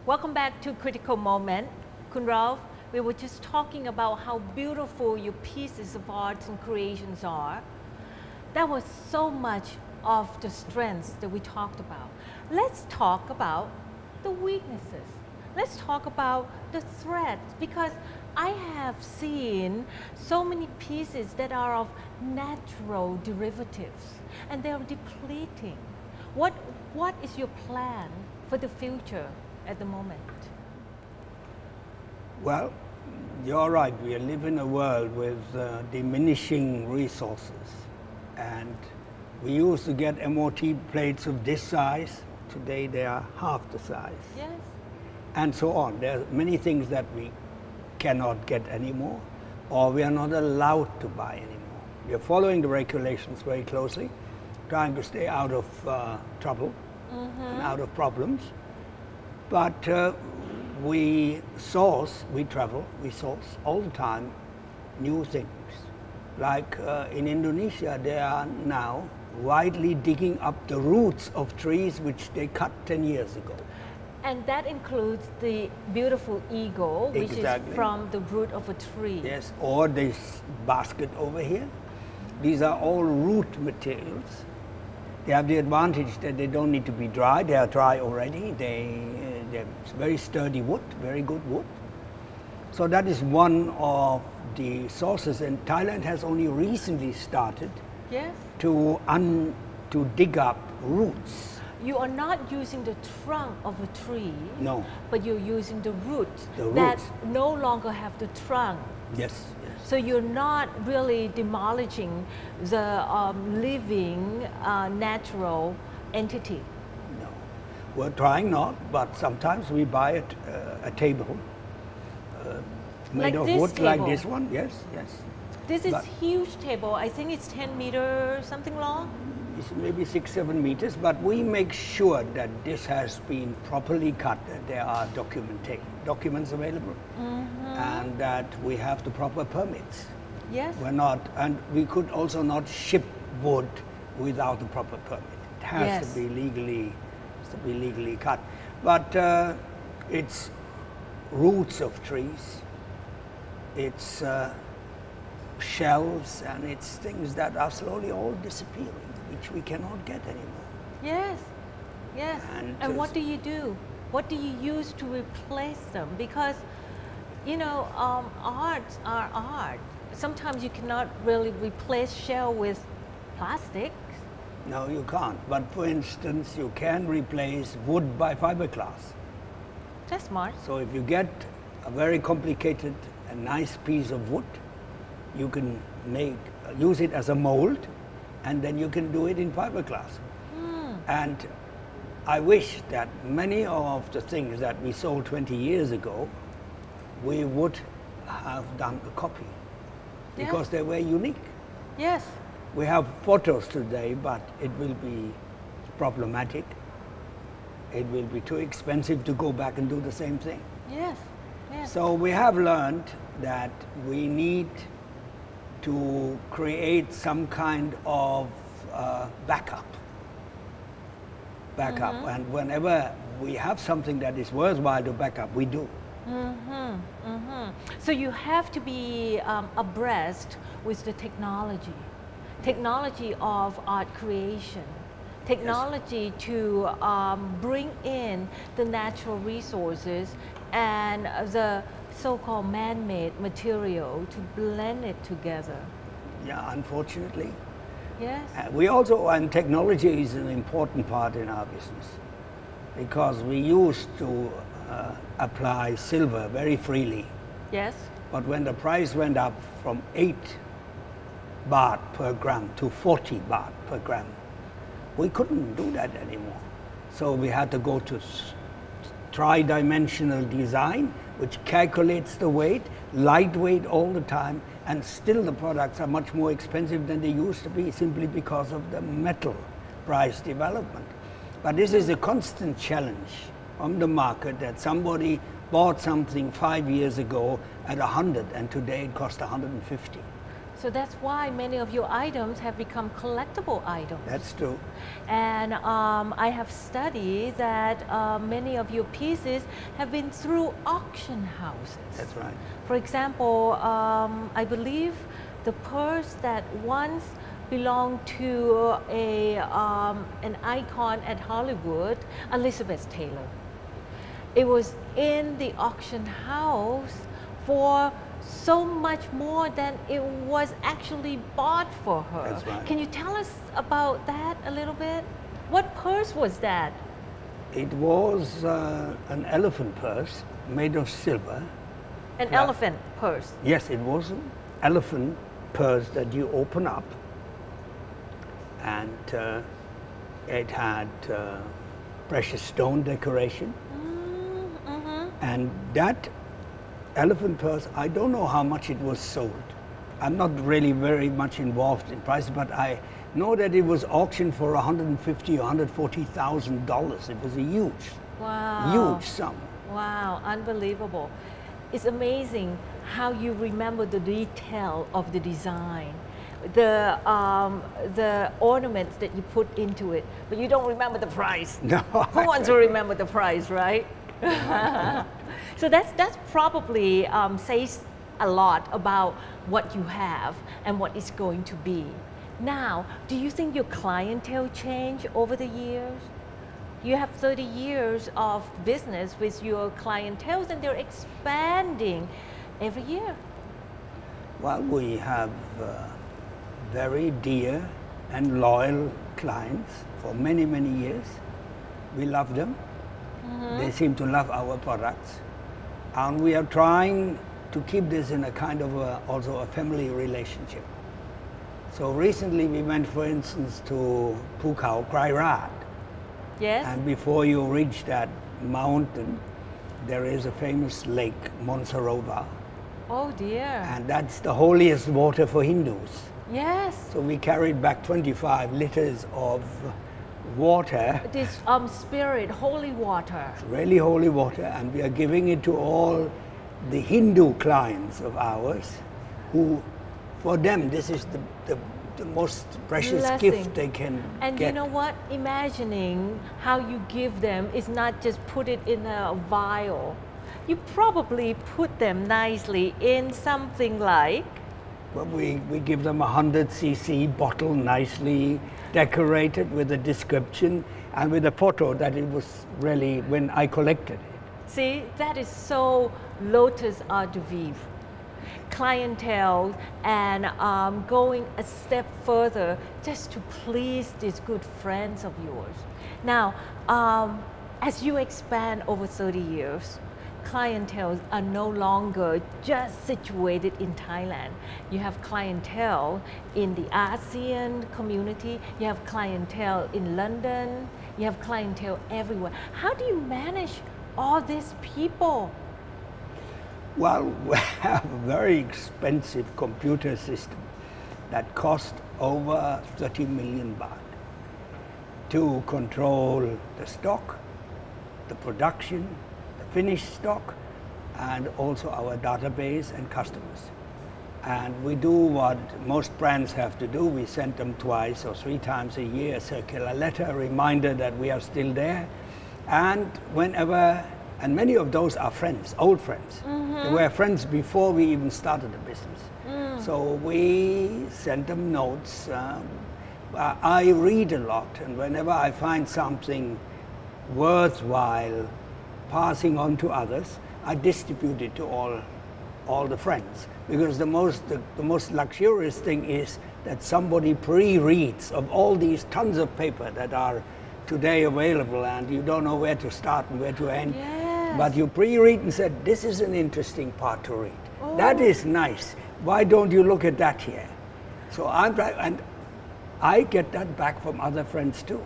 Welcome back to Critical Moment. Kun Ralph, we were just talking about how beautiful your pieces of art and creations are. That was so much of the strengths that we talked about. Let's talk about the weaknesses. Let's talk about the threats, because I have seen so many pieces that are of natural derivatives and they're depleting. What is your plan for the future at the moment? Well, you're right. We live in a world with diminishing resources. And we used to get MOT plates of this size. Today they are half the size. Yes. And so on. There are many things that we cannot get anymore, or we are not allowed to buy anymore. We are following the regulations very closely, trying to stay out of trouble and out of problems. But we source all the time new things. Like in Indonesia, they are now widely digging up the roots of trees which they cut 10 years ago. And that includes the beautiful eagle, which is from the root of a tree. Yes, or this basket over here. These are all root materials. They have the advantage that they don't need to be dry. They are dry already. They're very sturdy wood, very good wood. So that is one of the sources. And Thailand has only recently started to dig up roots. You are not using the trunk of a tree, no, but you're using the roots that no longer have the trunk. Yes, yes. So you're not really demolishing the living natural entity. No, we're trying not, but sometimes we buy a table made of wood like this one. Yes, yes. This is huge table. I think it's 10 meters something long. It's maybe 6-7 meters, but we make sure that this has been properly cut, that there are documents available, and that we have the proper permits. Yes. We're not, and we could also not ship wood without the proper permit. It has to be legally cut. But it's roots of trees, it's shells, and it's things that are slowly all disappearing, which we cannot get anymore. Yes, yes. And what do you do? What do you use to replace them? Because, you know, arts are art. Sometimes you cannot really replace shell with plastic. No, you can't. But for instance, you can replace wood by fiberglass. That's smart. So if you get a very complicated and nice piece of wood, you can use it as a mold, and then you can do it in fiberglass. And I wish that many of the things that we sold 20 years ago, we would have done a copy, because they were unique. Yes. We have photos today, but it will be problematic. It will be too expensive to go back and do the same thing. Yes, yes. So we have learned that we need to create some kind of backup. And whenever we have something that is worthwhile to back up, we do. So you have to be abreast with the technology of art creation, technology to bring in the natural resources and the so-called man-made material to blend it together. Yeah, unfortunately. Yes. We also, and technology is an important part in our business, because we used to apply silver very freely. Yes. But when the price went up from 8 baht per gram to 40 baht per gram, we couldn't do that anymore. So we had to go to tri-dimensional design, which calculates the weight, lightweight all the time, and still the products are much more expensive than they used to be, simply because of the metal price development. But this is a constant challenge on the market, that somebody bought something 5 years ago at 100 and today it costs 150. So that's why many of your items have become collectible items. That's true. And I have studied that many of your pieces have been through auction houses. That's right. For example, I believe the purse that once belonged to an icon at Hollywood, Elizabeth Taylor. It was in the auction house for so much more than it was actually bought for her. That's right. Can you tell us about that a little bit? What purse was that? It was an elephant purse made of silver. An elephant purse? Yes, it was an elephant purse that you open up, and it had precious stone decoration. And that elephant purse, I don't know how much it was sold. I'm not really very much involved in price, but I know that it was auctioned for $150,000 or $140,000. It was a huge sum. Wow, unbelievable. It's amazing how you remember the detail of the design, the ornaments that you put into it, but you don't remember the price. No. Who wants to remember the price, right? So that's probably says a lot about what you have and what it's going to be. Now, do you think your clientele changed over the years? You have 30 years of business with your clientele and they're expanding every year. Well, we have very dear and loyal clients for many, many years. We love them. They seem to love our products. And we are trying to keep this in a kind of also a family relationship. So recently we went, for instance, to Phukao Krairat. Yes. And before you reach that mountain, there is a famous lake, Monsarovar. Oh dear. And that's the holiest water for Hindus. Yes. So we carried back 25 liters of water. This spirit, holy water. Really holy water, and we are giving it to all the Hindu clients of ours who, for them, this is the most precious Blessing. gift they can And get. you know what? Imagining how you give them is not just put it in a vial. You probably put them nicely in something like... Well, we give them a 100cc bottle, nicely decorated with a description and with a photo that it was really when I collected it. See, that is so Lotus Art de Vivre. Clientele and going a step further just to please these good friends of yours. Now, as you expand over 30 years, clientele are no longer just situated in Thailand. You have clientele in the ASEAN community, you have clientele in London, you have clientele everywhere. How do you manage all these people? Well, we have a very expensive computer system that cost over 30 million baht to control the stock, the production, the finished stock, and also our database and customers. And we do what most brands have to do. We send them twice or 3 times a year a circular letter, a reminder that we are still there. And whenever, and many of those are friends, old friends. They were friends before we even started the business. So we send them notes. I read a lot, and whenever I find something worthwhile passing on to others, I distribute it to all the friends. Because the most luxurious thing is that somebody pre-reads of all these tons of paper that are today available, and you don't know where to start and where to end. Yes. But you pre-read and said, this is an interesting part to read. Oh. That is nice. Why don't you look at that here? So and I get that back from other friends too.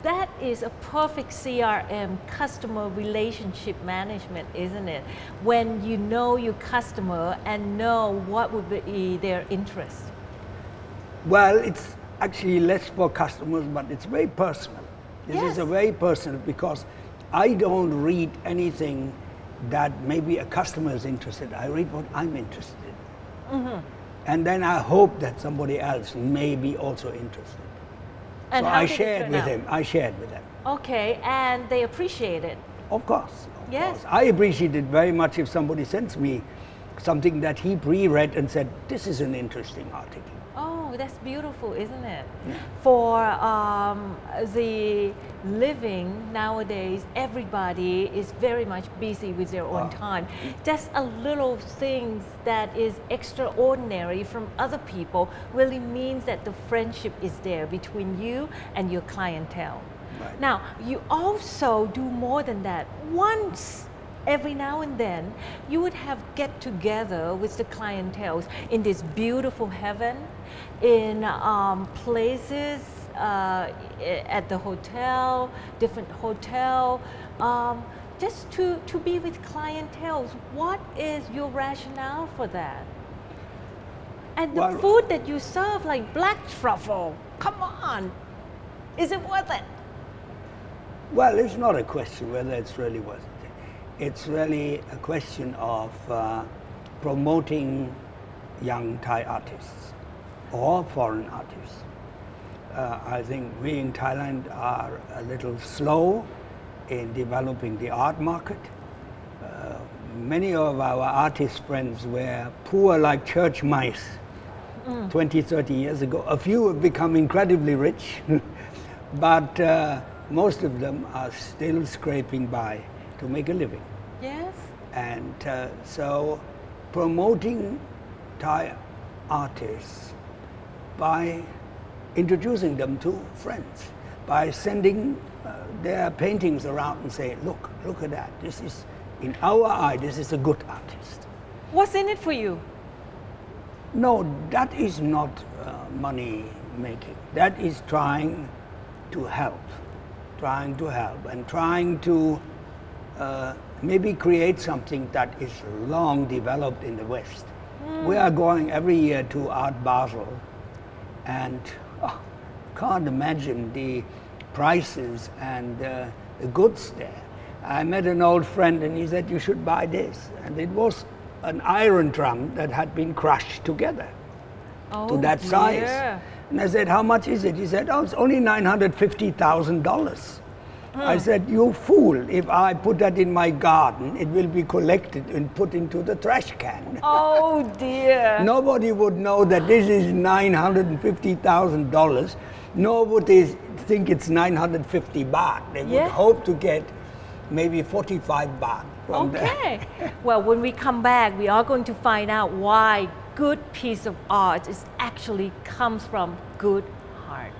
That is a perfect CRM, customer relationship management, isn't it? When you know your customer and know what would be their interest. Well, it's actually less for customers, but it's very personal. This is a very personal, because I don't read anything that maybe a customer is interested in. I read what I'm interested in. And then I hope that somebody else may be also interested. And so how I did it shared turn with out? him. I shared with them. Okay, and they appreciate it. Of course. Of Yes. course. I appreciate it very much if somebody sends me something that he pre-read and said, this is an interesting article. Oh, that's beautiful, isn't it? Yeah. For the living nowadays, everybody is very much busy with their own time. Just a little things that is extraordinary from other people really means that the friendship is there between you and your clientele. Right. Now, you also do more than that. Once every now and then, you would have get together with the clientele in this beautiful heaven, in places at the hotel, different hotel, just to be with clientele. What is your rationale for that? And the Well, food that you serve, like black truffle, come on, is it worth it? Well, it's not a question whether it's really worth it. It's really a question of promoting young Thai artists or foreign artists. I think we in Thailand are a little slow in developing the art market. Many of our artist friends were poor like church mice 20, 30 years ago. A few have become incredibly rich, but most of them are still scraping by to make a living. Yes. And so promoting Thai artists by introducing them to friends, by sending their paintings around and say, look at that, this is, in our eye, this is a good artist. What's in it for you? No, that is not money making. That is trying to help and trying to maybe create something that is long developed in the West. We are going every year to Art Basel, and can't imagine the prices and the goods there. I met an old friend and he said, you should buy this. And it was an iron drum that had been crushed together to that size. And I said, how much is it? He said, oh, it's only $950,000. I said, you fool, if I put that in my garden, it will be collected and put into the trash can. Oh dear. Nobody would know that this is $950,000, nor would they think it's 950 baht. They would hope to get maybe 45 baht from Okay. Well, when we come back, we are going to find out why good piece of art is actually comes from good heart.